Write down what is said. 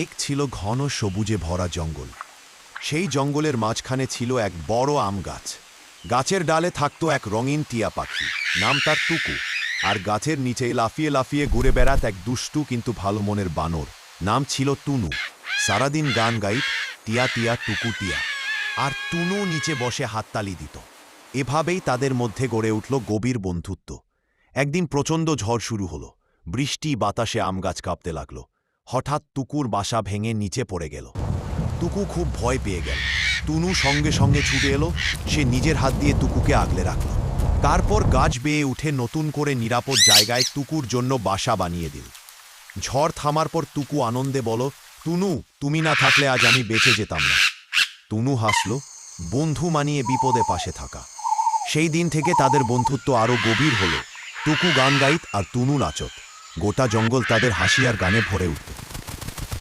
এক ছিল ঘন সবুজে ভরা জঙ্গল। সেই জঙ্গলের মাঝখানে ছিল এক বড় আম গাছ। গাছের ডালে থাকত এক রঙিন টিয়া পাখি, নাম তার টুকু। আর গাছের নিচে লাফিয়ে লাফিয়ে ঘুরে বেড়াত এক দুষ্টু কিন্তু ভালো মনের বানর, নাম ছিল টুনু। সারাদিন গান গাইত, টিয়া টিয়া টুকু টিয়া। আর টুনু নিচে বসে হাততালি দিত। এভাবেই তাদের মধ্যে গড়ে উঠল গভীর বন্ধুত্ব। একদিন প্রচণ্ড ঝড় শুরু হলো। বৃষ্টি বাতাসে আম গাছ কাঁপতে লাগলো। হঠাৎ টুকুর বাসা ভেঙে নিচে পড়ে গেল। টুকু খুব ভয় পেয়ে গেল। টুনু সঙ্গে সঙ্গে ছুটে এলো। সে নিজের হাত দিয়ে টুকুকে আগলে রাখল। তারপর গাছ বেয়ে উঠে নতুন করে নিরাপদ জায়গায় টুকুর জন্য বাসা বানিয়ে দিল। ঝড় থামার পর টুকু আনন্দে বলল, টুনু, তুমি না থাকলে আজ আমি বেঁচে যেতাম না। টুনু হাসল, বন্ধু মানিয়ে বিপদে পাশে থাকা। সেই দিন থেকে তাদের বন্ধুত্ব আরও গভীর হলো। টুকু গান গাইত আর টুনু নাচত। গোটা জঙ্গল তাদের হাসি আর গানে ভরে উঠত।